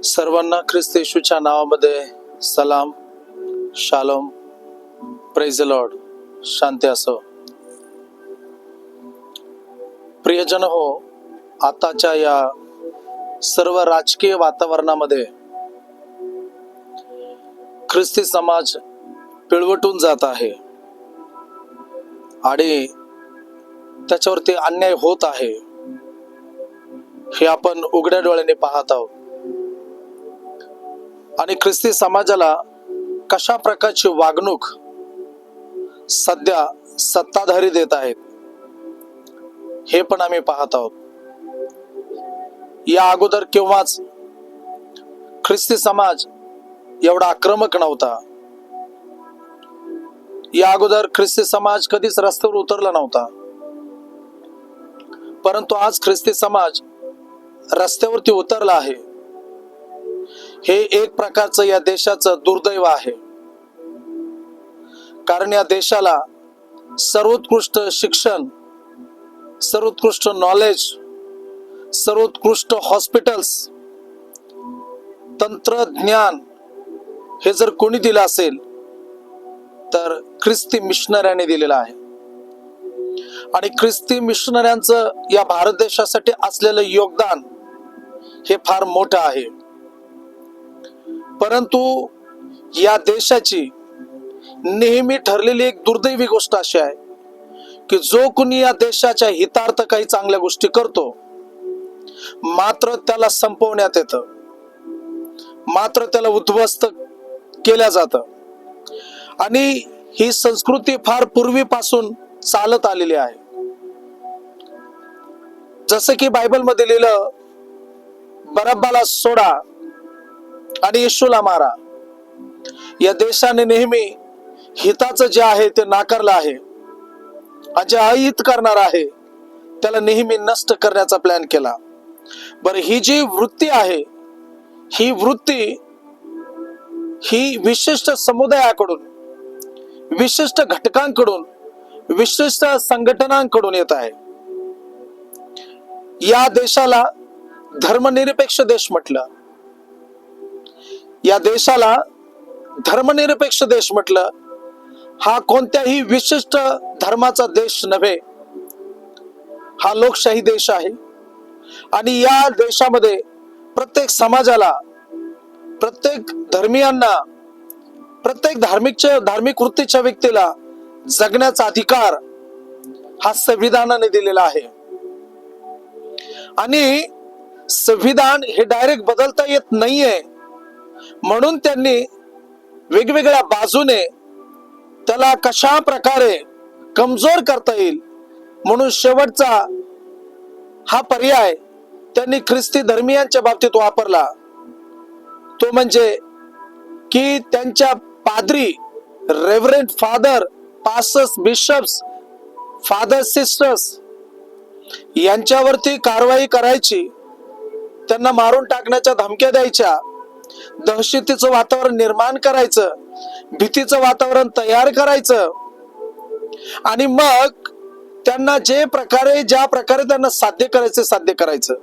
सर्वांना ख्रिस्त येशूच्या नावामध्ये सलाम, शालोम, प्रेज द लॉर्ड, शांती असो. प्रियजन हो, आताच्या या सर्व राजकीय वातावरणामध्ये ख्रिस्ती समाज पिळवटून जात आहे आणि त्याच्यावरती अन्याय होत आहे हे आपण उघड्या डोळ्याने पाहत आहोत. आणि ख्रिस्ती समाजाला कशा प्रकारची वागणूक सध्या सत्ताधारी देत आहेत हे पण आम्ही पाहत आहोत. या अगोदर केव्हाच ख्रिस्ती समाज एवढा आक्रमक नव्हता. या अगोदर ख्रिस्ती समाज कधीच रस्त्यावर उतरला नव्हता, परंतु आज ख्रिस्ती समाज रस्त्यावरती उतरला आहे. हे एक प्रकारचं या देशाचं दुर्दैव आहे, कारण या देशाला सर्वोत्कृष्ट शिक्षण, सर्वोत्कृष्ट नॉलेज, सर्वोत्कृष्ट हॉस्पिटल्स, तंत्रज्ञान हे जर कोणी दिलं असेल तर ख्रिस्ती मिशनऱ्यांनी दिलेलं आहे. आणि ख्रिस्ती मिशनऱ्यांचं या भारत देशासाठी असलेलं योगदान हे फार मोठं आहे. परंतु या देशाची नेहमी ठरलेली एक दुर्दैवी गोष्ट अशी आहे की जो कोणी या देशाच्या हितार्थ काही चांगल्या गोष्टी करतो, मात्र त्याला संपवण्यात येतं, मात्र त्याला उद्ध्वस्त केल्या जातं. आणि ही संस्कृती फार पूर्वीपासून चालत आलेली आहे. जसं की बायबलमध्ये लिहिलं, बरब्बाला सोडा आणि येशूला मारा. या देशाने नेहमी हिताचं जे आहे ते नाकारलं आहे आणि जे अहित करणार आहे त्याला नेहमी नष्ट करण्याचा प्लॅन केला. बरं, ही जी वृत्ती आहे, ही वृत्ती ही विशिष्ट समुदायाकडून, विशिष्ट घटकांकडून, विशिष्ट संघटनांकडून येत आहे. या देशाला धर्मनिरपेक्ष देश म्हटलं, या देशाला धर्मनिरपेक्ष देश म्हटलं. हा कोणत्याही विशिष्ट धर्माचा देश नव्हे, हा लोकशाही देश आहे. आणि या देशामध्ये प्रत्येक समाजाला, प्रत्येक धर्मियांना, प्रत्येक धार्मिक वृत्तीच्या व्यक्तीला जगण्याचा अधिकार हा संविधानाने दिलेला आहे. आणि संविधान हे डायरेक्ट बदलता येत नाहीये, म्हणून त्यांनी वेगवेगळ्या बाजूने त्याला कशा प्रकारे कमजोर करता येईल म्हणून शेवटचा हा पर्याय त्यांनी ख्रिस्ती धर्मीयांच्या बाबतीत वापरला. तो म्हणजे की त्यांच्या पाद्री, reverend father, pastors, bishops, father sisters यांच्यावरती कारवाई करायची, त्यांना मारून टाकण्याच्या धमक्या द्यायच्या, दहशतीचं वातावरण निर्माण करायचं, भीतीचं वातावरण तयार करायचं. आणि मग त्यांना ज्या प्रकारे त्यांना साध्य करायचं.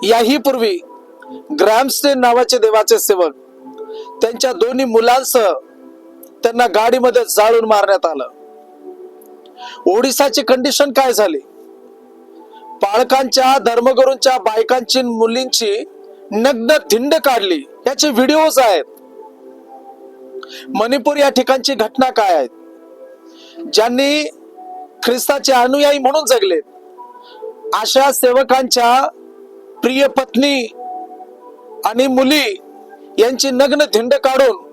याही पूर्वी ग्रॅमस्टेन नावाचे देवाचे सेवक त्यांच्या दोन्ही मुलांसह त्यांना गाडीमध्ये जाळून मारण्यात आलं. ओडिसाची कंडिशन काय झाली? पालकांच्या, धर्मगुरूंच्या बायकांची, मुलींची नग्न धिंड काढली. याचे व्हिडिओज आहेत. मणिपूर या ठिकाणची घटना काय आहे? ज्यांनी ख्रिस्ताचे अनुयायी म्हणून जगले अशा सेवकांच्या प्रिय पत्नी आणि मुली यांची नग्न धिंड काढून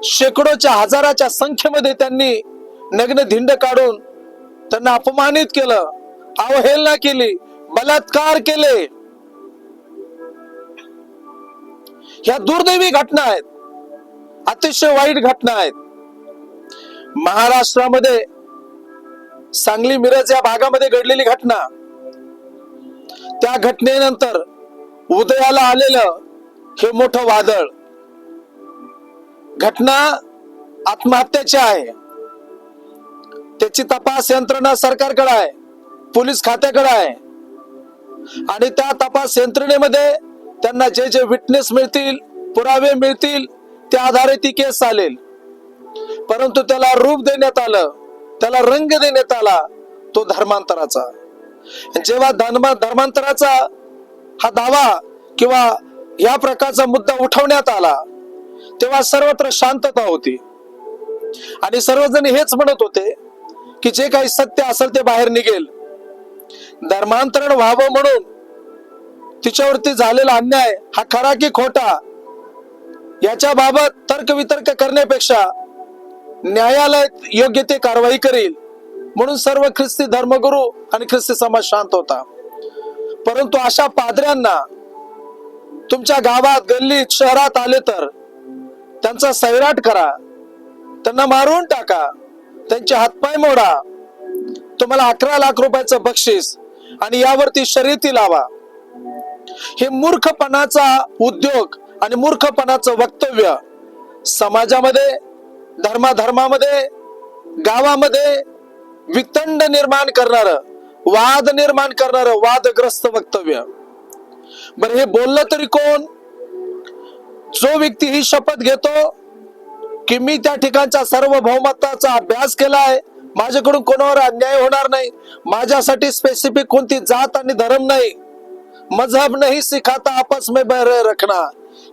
शेकडोच्या, हजाराच्या संख्येमध्ये त्यांनी नग्न धिंड काढून त्यांना अपमानित केलं, अवहेलना केली, बलात्कार केले. ह्या दुर्दैवी घटना आहेत, अतिशय वाईट घटना आहेत. महाराष्ट्रामध्ये सांगली, मिरज या भागामध्ये घडलेली घटना, त्या घटनेनंतर उदयाला आलेलं हे मोठं वादळ, घटना आत्महत्याची आहे. त्याची तपास यंत्रणा सरकारकडे आहे, पोलीस खात्याकडे आहे. आणि त्या तपास यंत्रणेमध्ये त्यांना जे जे विटनेस मिळतील, पुरावे मिळतील, त्या आधारे ती केस चालेल. परंतु त्याला रूप देण्यात आलं, त्याला रंग देण्यात आला तो धर्मांतराचा. जेव्हा धर्मांतराचा हा दावा किंवा या प्रकारचा मुद्दा उठवण्यात आला, तेव्हा सर्वत्र शांतता होती आणि सर्वजण हेच म्हणत होते की जे काही सत्य असेल ते बाहेर निघेल. धर्मांतरण व्हावं म्हणून तिच्यावरती झालेला अन्याय हा खरा की खोटा याच्या बाबत तर्कवितर्क करण्यापेक्षा न्यायालय योग्य ते कारवाई करेल म्हणून सर्व ख्रिस्ती धर्मगुरू आणि ख्रिस्ती समाज शांत होता. परंतु अशा पाद्र्यांना तुमच्या गावात, गल्लीत, शहरात आले तर त्यांचा सैराट करा, त्यांना मारून टाका, त्यांचे हातपाय मोडा, तुम्हाला 11 लाख रुपयाचं बक्षीस आणि यावरती शर्यती लावा. हे मूर्खपणाचा उद्योग आणि मूर्खपणाचं वक्तव्य समाजामध्ये, धर्मामध्ये, गावामध्ये वितंड निर्माण करणारं, वाद निर्माण करणारं वादग्रस्त वक्तव्य. बरं, हे बोललं तरी कोण? जो व्यक्ती ही शपथ घेतो की मी त्या ठिकाणच्या सार्वभौमत्वाचा अभ्यास केलाय, माझ्याकडून कोणावर अन्याय होणार नाही, माझ्यासाठी स्पेसिफिक कोणती जात आणि धर्म नाही, मजहब नहीं सिखाता आपस में बैर रखना,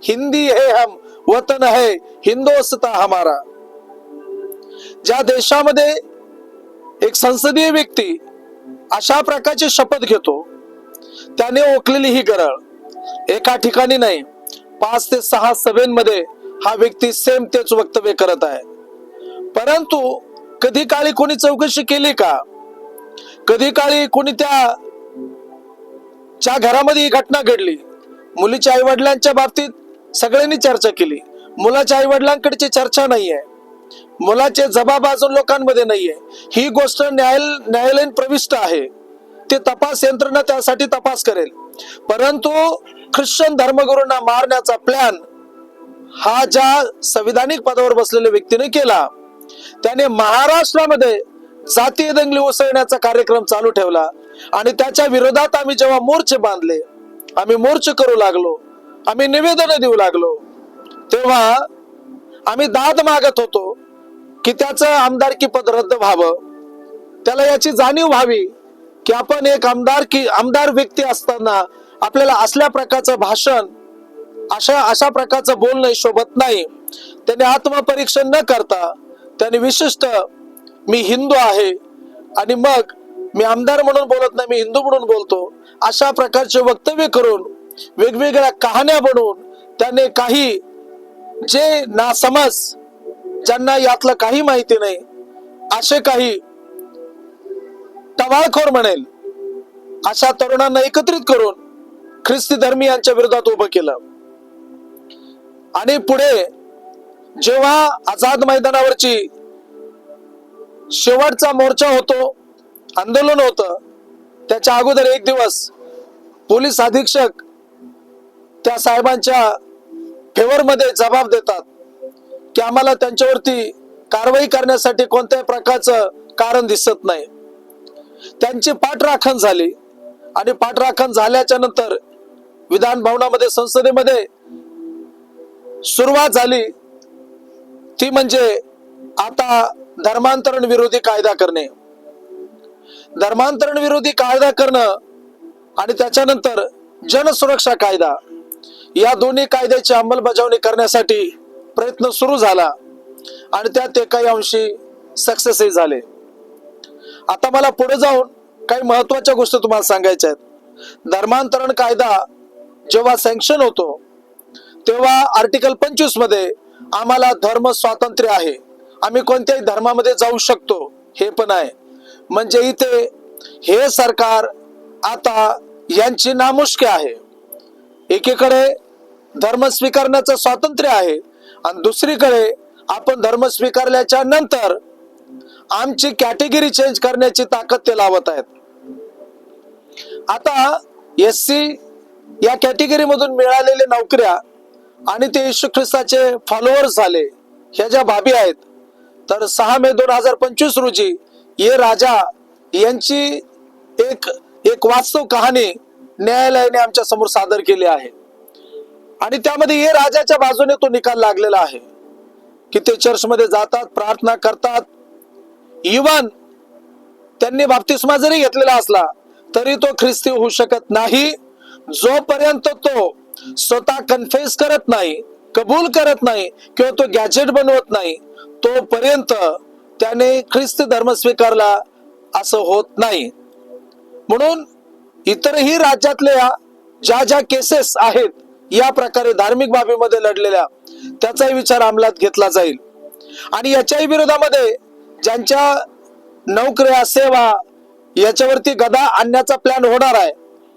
हिंदी है हम, वतन है हिंदोस्ता हमारा. ज्या देशामध्ये एक संसदीय व्यक्ती अशा प्रकारची शपथ घेतो, त्याने ओकलेली ही गरळ एका ठिकाणी नाही, 5 ते 6 सभेमध्ये हा व्यक्ती सेम तेच वक्तव्य करत आहे. परंतु कधी काळी कोणी चौकशी केली का? कधी काळी कोणी त्या घरामध्ये ही घटना घडली, मुलीच्या आई वडिलांच्या बाबतीत सगळ्यांनी चर्चा केली, मुलाच्या आई वडिलांकडची चर्चा नाहीये, मुलाचे जबाब अजून लोकांमध्ये नाहीये. ही गोष्ट न्यायालयीन प्रविष्ट आहे, ते तपास यंत्रणा त्यासाठी तपास करेल. परंतु ख्रिश्चन धर्मगुरूंना मारण्याचा प्लॅन हा ज्या संविधानिक पदावर बसलेल्या व्यक्तीने केला, त्याने महाराष्ट्रामध्ये जातीय दंगली उसळण्याचा कार्यक्रम चालू ठेवला आणि त्याच्या विरोधात आम्ही जेव्हा मोर्चे बांधले, आम्ही मोर्चे करू लागलो, आम्ही निवेदन देऊ लागलो, तेव्हा आम्ही दाद मागत होतो की त्याचं आमदारकी पद रद्द व्हावं. त्याला याची जाणीव व्हावी की आपण एक आमदार व्यक्ती असताना आपल्याला असल्या प्रकारचं भाषण, अशा प्रकारचं बोलणं शोभत नाही. त्याने आत्मपरीक्षण न करता त्याने विशिष्ट मी हिंदू आहे आणि मग मी आमदार म्हणून बोलत नाही, मी हिंदू म्हणून बोलतो, अशा प्रकारचे वक्तव्य करून वेगवेगळ्या कहाण्या बनवून त्याने काही जे नासमज, ज्यांना यातलं काही माहिती नाही, असे काही टवाळखोर म्हणेल अशा तरुणांना एकत्रित करून ख्रिस्ती धर्मीयांच्या विरोधात उभं केलं. आणि पुढे जेव्हा आझाद मैदानावरची शेवटचा मोर्चा होतो, आंदोलन होतं, त्याच्या अगोदर एक दिवस पोलीस अधीक्षक त्या साहेबांच्या फेवरमध्ये जबाब देतात की आम्हाला त्यांच्यावरती कारवाई करण्यासाठी कोणत्याही प्रकारचं कारण दिसत नाही. त्यांची पाठराखण झाली आणि पाठराखण झाल्याच्या नंतर विधान भवनामध्ये, संसदेमध्ये सुरुवात झाली ती म्हणजे आता धर्मांतरण विरोधी कायदा करणे. धर्मांतरण विरोधी कायदा करणं आणि त्याच्यानंतर जनसुरक्षा कायदा, या दोन्ही कायद्याची अंमलबजावणी करण्यासाठी प्रयत्न सुरू झाला आणि त्यात ते काही अंशी सक्सेसही झाले. आता मला पुढे जाऊन काही महत्वाच्या गोष्टी तुम्हाला सांगायच्या आहेत. धर्मांतरण कायदा जेव्हा सँक्शन होतो तेव्हा आर्टिकल 25 मध्ये आम्हाला धर्म स्वातंत्र्य आहे, आम्ही कोणत्याही धर्मामध्ये जाऊ शकतो हे पण आहे. म्हणजे इथे हे सरकार आता यांची नामुष्की आहे. एकीकडे धर्म स्वीकारण्याचं स्वातंत्र्य आहे आणि दुसरीकडे आपण धर्म स्वीकारल्याच्या नंतर आमची कॅटेगरी चेंज करण्याची ताकद ते लावत आहेत. आता SC या कॅटेगरी मधून मिळालेल्या नोकऱ्या आणि ते येशू ख्रिस्ताचे फॉलोअर्स झाले, ह्या ज्या बाबी आहेत, तर 6 मे 2025 रोजी ये राजा यांची एक वास्तव कहाणी न्यायालयाने आमच्या समोर सादर केली आहे. आणि त्यामध्ये हे राजाच्या बाजूने तो निकाल लागलेला आहे की ते चर्चमध्ये जातात, प्रार्थना करतात, इवन त्यांनी बाप्तिस्मा जरी घेतलेला असला तरी तो ख्रिस्ती होऊ शकत नाही जोपर्यंत तो स्वतः कन्फेस करत नाही, कबूल करत नाही किंवा तो गॅजेट बनवत नाही, तोपर्यंत त्याने ख्रिस्ती धर्म स्वीकारला असं होत नाही. म्हणून इतरही राज्यातल्या ज्या ज्या केसेस आहेत या प्रकारे धार्मिक बाबीमध्ये लढलेल्या, त्याचाही विचार अंमलात घेतला जाईल. आणि याच्याही विरोधामध्ये ज्यांच्या नोकऱ्या, सेवा याच्यावरती गदा आणण्याचा प्लॅन होणार आहे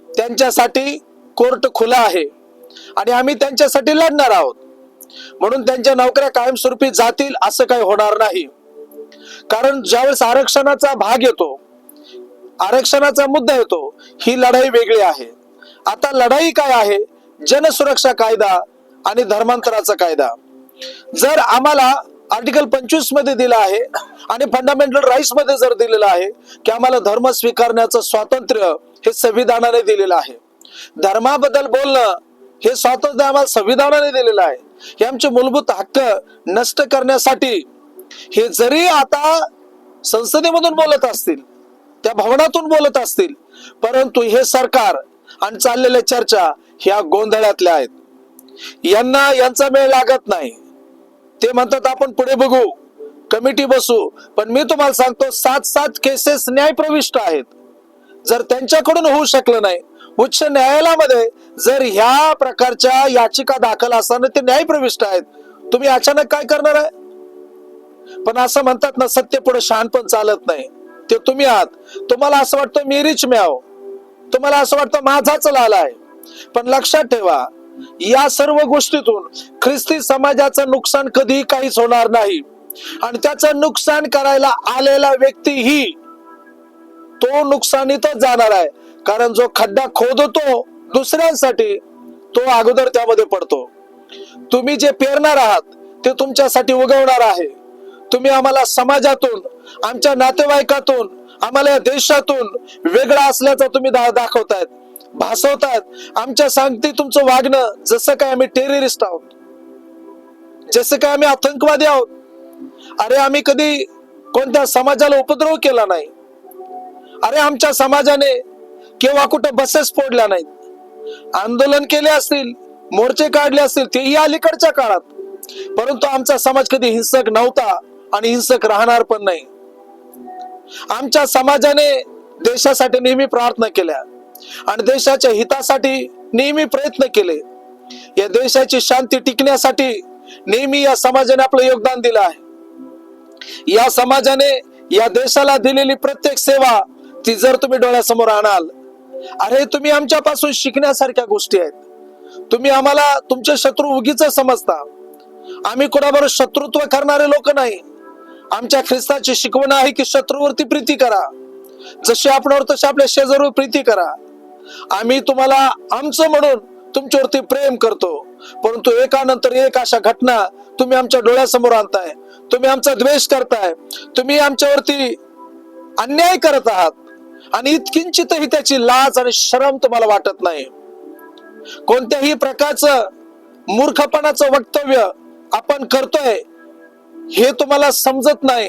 त्यांच्यासाठी कोर्ट खुला आहे आणि आम्ही त्यांच्यासाठी लढणार आहोत. म्हणून त्यांच्या नोकऱ्या कायमस्वरूपी जातील असं काही होणार नाही. कारण ज्यावेळेस आरक्षणाचा भाग येतो, आरक्षणाचा मुद्दा येतो, ही लढाई वेगळी आहे. आता लढाई काय आहे? जनसुरक्षा कायदा आणि धर्मांतराचा कायदा. जर आम्हाला आर्टिकल 25 मध्ये दिला आहे आणि फंडामेंटल राईट्स मध्ये जर दिलेलं आहे की आम्हाला धर्म स्वीकारण्याचं स्वातंत्र्य हे संविधानाने दिलेलं आहे, धर्माबद्दल बोलणं हे स्वातंत्र्य आम्हाला संविधानाने दिलेलं आहे, हे आमचे मूलभूत हक्क नष्ट करण्यासाठी हे जरी आता संसदेमधून बोलत असतील, त्या भवनातून बोलत असतील, परंतु हे सरकार आणि चाललेल्या चर्चा ह्या गोंधळातल्या आहेत. यांना यांचा मेळ लागत नाही. ते म्हणतात आपण पुढे बघू, कमिटी बसू, पण मी तुम्हाला सांगतो 7 केसेस न्यायप्रविष्ट आहेत. जर त्यांच्याकडून होऊ शकलं नाही, उच्च न्यायालयामध्ये जर ह्या प्रकारच्या याचिका दाखल असताना ते न्यायप्रविष्ट आहेत, तुम्ही अचानक काय करणार आहे? पण असं म्हणतात ना, सत्य पुढे शहाणपण चालत नाही. ते तुम्ही आहात. तुम्हाला असं वाटतं मी रिच म्याव, तुम्हाला असं वाटतं माझाच लाला आहे. पण लक्षात ठेवा, या सर्व गोष्टीतून ख्रिस्ती समाजाचं नुकसान कधी काहीच होणार नाही. आणि त्याचं नुकसान करायला आलेला व्यक्तीही तो नुकसानीतच जाणार आहे. कारण जो खड्डा खोदतो दुसऱ्यांसाठी, तो अगोदर त्यामध्ये पडतो. तुम्ही जे पेरणार आहात ते तुमच्यासाठी उगवणार आहे. तुम्ही आम्हाला समाजातून, आमच्या नातेवाईकातून, आम्हाला या देशातून वेगळा असल्याचा तुम्ही दाखवतायत, भासवतायत. आमच्या सांगती तुमचं वागणं जसं काय आम्ही टेररिस्ट आहोत, जसं काय आम्ही आतंकवादी आहोत. अरे आम्ही कधी कोणत्या समाजाला उपद्रव केला नाही. अरे आमच्या समाजाने केव्हा कुठं बसेस फोडल्या नाहीत, आंदोलन केले असतील, मोर्चे काढले असतील, तेही अलीकडच्या काळात, परंतु आमचा समाज कधी हिंसक नव्हता आणि हिंसक राहणार पण नाही. आमच्या समाजाने देशासाठी नेहमी प्रार्थना केल्या आणि देशाच्या हितासाठी नेहमी प्रयत्न केले. या देशाची शांती टिकण्यासाठी नेहमी या समाजाने आपलं योगदान दिलं आहे. या समाजाने या देशाला दिलेली प्रत्येक सेवा ती जर तुम्ही डोळ्यासमोर आणाल, अरे तुम्ही आमच्यापासून शिकण्यासारख्या गोष्टी आहेत. तुम्ही आम्हाला तुमचे शत्रू उगीच समजता. आम्ही कोणाबरोबर शत्रुत्व करणारे लोक नाही. आमच्या ख्रिस्ताची शिकवण आहे की शत्रूवरती प्रीती करा, जशी आपणावर तशी आपल्या शेजारीवर प्रीती करा. आम्ही तुम्हाला आमचं म्हणून तुमच्यावरती प्रेम करतो, परंतु एकानंतर एक अशा घटना तुम्ही आमच्या डोळ्यासमोर आणताय. तुम्ही आमचा द्वेष करताय, तुम्ही आमच्यावरती अन्याय करत आहात आणि इतकिंचितही त्याची लाज आणि शरम तुम्हाला वाटत नाही. कोणत्याही प्रकारचं मूर्खपणाचं वक्तव्य आपण करतोय हे तुम्हाला समजत नाही.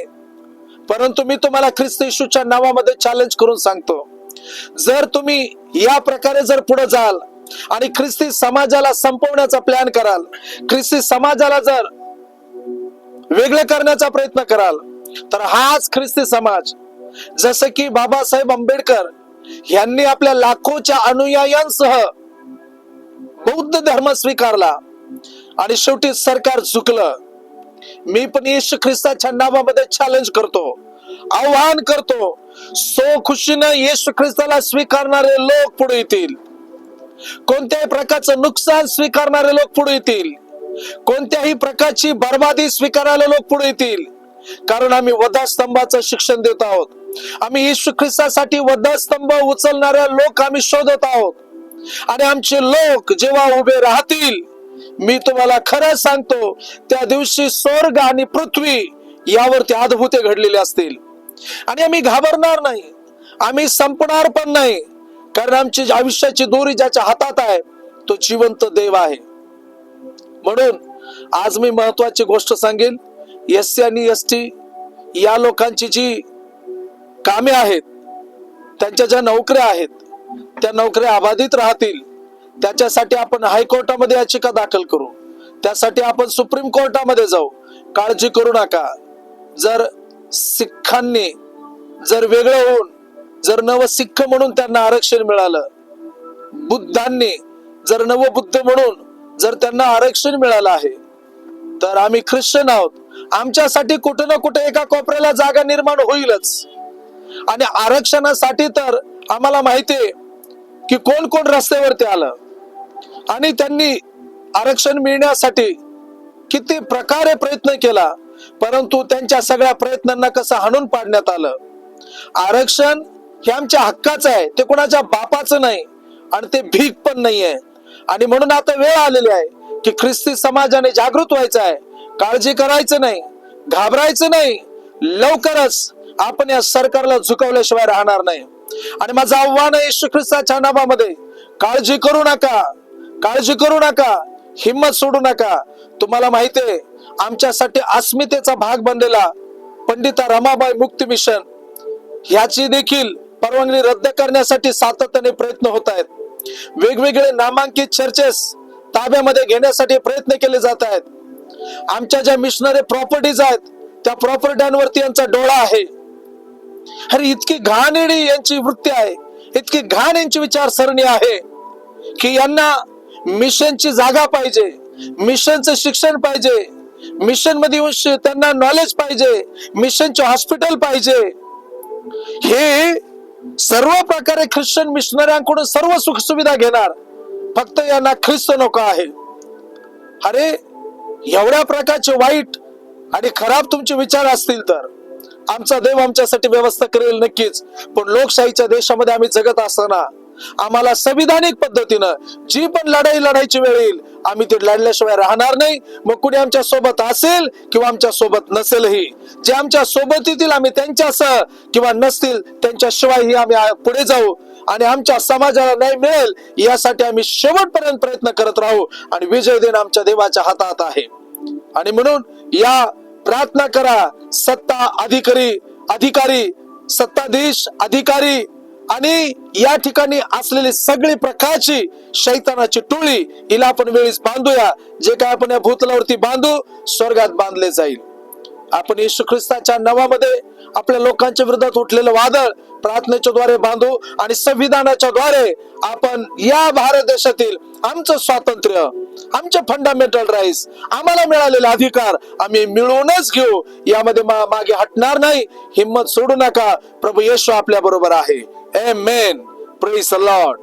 परंतु मी तुम्हाला ख्रिस्त येशूच्या नावामध्ये चॅलेंज करून सांगतो, जर तुम्ही या प्रकारे जर पुढे जाल आणि ख्रिस्ती समाजाला संपवण्याचा प्लॅन कराल, ख्रिस्ती समाजाला जर वेगळे करण्याचा प्रयत्न कराल, तर हाच ख्रिस्ती समाज, जसं की बाबासाहेब आंबेडकर यांनी आपल्या लाखोच्या अनुयायांसह बौद्ध धर्म स्वीकारला आणि शेवटी सरकार झुकलं. मी पण येशू ख्रिस्ताच्या नावामध्ये चॅलेंज करतो, आव्हान करतो, सो खुशीनं येशू ख्रिस्ताला स्वीकारणारे लोक पुढे येतील. कोणत्याही प्रकारचं नुकसान स्वीकारणारे लोक पुढे येतील. कोणत्याही प्रकारची बर्बादी स्वीकारायला लोक पुढे येतील. कारण आम्ही वधस्तंभाचं शिक्षण देत आहोत. आम्ही येशू ख्रिस्तासाठी वधस्तंभ उचलणाऱ्या लोक आम्ही शोधत आहोत. आणि आमचे लोक जेव्हा उभे राहतील, मी तुम्हाला खरं सांगतो, त्या दिवशी स्वर्ग आणि पृथ्वी यावरती अद्भुते घडलेले असतील. आणि आम्ही घाबरणार नाही, आम्ही संपणार पण नाही. कारण आमची आयुष्याची दोरी ज्याच्या हातात आहे तो जिवंत देव आहे. म्हणून आज मी महत्वाची गोष्ट सांगेन, SC आणि ST या लोकांची जी कामे आहेत, त्यांच्या ज्या नोकऱ्या आहेत, त्या नोकऱ्या अबाधित राहतील, त्याच्यासाठी आपण हायकोर्टामध्ये याचिका दाखल करू, त्यासाठी आपण सुप्रीम कोर्टामध्ये जाऊ. काळजी करू नका. जर सिखांनी जर वेगळं होऊन जर नव सिख म्हणून त्यांना आरक्षण मिळालं, बुद्धांनी जर नव बुद्ध म्हणून जर त्यांना आरक्षण मिळालं आहे, तर आम्ही ख्रिश्चन आहोत, आमच्यासाठी कुठं ना कुठे एका कोपऱ्याला जागा निर्माण होईलच. आणि आरक्षणासाठी तर आम्हाला माहितीये की कोण कोण रस्त्यावरती आलं आणि त्यांनी आरक्षण मिळण्यासाठी किती प्रकारे प्रयत्न केला, परंतु त्यांच्या सगळ्या प्रयत्नांना कसं हाणून पाडण्यात आलं. आरक्षण हे आमच्या हक्काचं आहे, ते कोणाच्या बापाचं नाही आणि ते भीक पण नाहीये. आणि म्हणून आता वेळ आलेली आहे की ख्रिस्ती समाजाने जागृत व्हायचं आहे. काळजी करायचं नाही, घाबरायचं नाही. लवकरच आपण या सरकारला झुकवल्याशिवाय राहणार नाही. आणि माझं आव्हान आहे येशू ख्रिस्ताच्या नावामध्ये, काळजी करू नका, काळजी करू नका, हिम्मत सोडू नका. तुम्हाला माहितीये आमच्यासाठी अस्मितेचा भाग बनलेला पंडिता रमाबाई मुक्ती मिशन, ह्याची देखील परवानगी रद्द करण्यासाठी सातत्याने प्रयत्न होत आहेत. वेगवेगळे नामांकित चर्चेस ताब्यामध्ये घेण्यासाठी प्रयत्न केले जात आहेत. आमच्या ज्या मिशनरी प्रॉपर्टीज आहेत त्या प्रॉपर्ट्यांवरती यांचा डोळा आहे. अरे इतकी घाणेरडी यांची वृत्ती आहे, इतकी घाण यांची विचारसरणी आहे की यांना मिशनची जागा पाहिजे, मिशनचं शिक्षण पाहिजे, मिशन मध्ये त्यांना नॉलेज पाहिजे, मिशनचे हॉस्पिटल पाहिजे. हे सर्व प्रकारे ख्रिश्चन मिशनऱ्यांकडून सर्व सुख सुविधा घेणार, फक्त यांना ख्रिस्त नको आहे. अरे एवढ्या प्रकारचे वाईट आणि खराब तुमचे विचार असतील तर आमचा देव आमच्यासाठी व्यवस्था करेल नक्कीच. पण लोकशाहीच्या देशामध्ये आम्ही जगत असताना आम्हाला संविधानिक पद्धतीनं जी पण लढाई लढायची वेळ येईल, आम्ही ते लढल्याशिवाय राहणार नाही. मग कुणी आमच्या सोबत असेल किंवा आमच्या सोबत नसेलही, जे आमच्या सोबत येतील आम्ही त्यांच्यासह किंवा नसतील त्यांच्याशिवायही आम्ही पुढे जाऊ आणि आमच्या समाजाला न्याय मिळेल यासाठी आम्ही शेवटपर्यंत प्रयत्न करत राहू. आणि विजय देणं आमच्या देवाच्या हातात आहे. आणि म्हणून या प्रार्थना करा, सत्ता अधिकारी सत्ताधीश अधिकारी आणि या ठिकाणी असलेली सगळी प्रकारची शैतानाची टोळी, हिला आपण वेळीच बांधूया. जे काय आपण या भूतलावरती बांधू, स्वर्गात बांधले जाईल. आपण येशू ख्रिस्ताच्या नावामध्ये आपल्या लोकांच्या विरोधात उठलेलं वादळ प्रार्थनेच्या द्वारे बांधू आणि संविधानाच्या द्वारे आपण या भारत देशातील आमचं स्वातंत्र्य, आमचे फंडामेंटल राईट्स, आम्हाला मिळालेले अधिकार आम्ही मिळवूनच घेऊ. यामध्ये मागे हटणार नाही. हिम्मत सोडू नका. प्रभू येशू आपल्या बरोबर आहे. आमेन. Praise the Lord.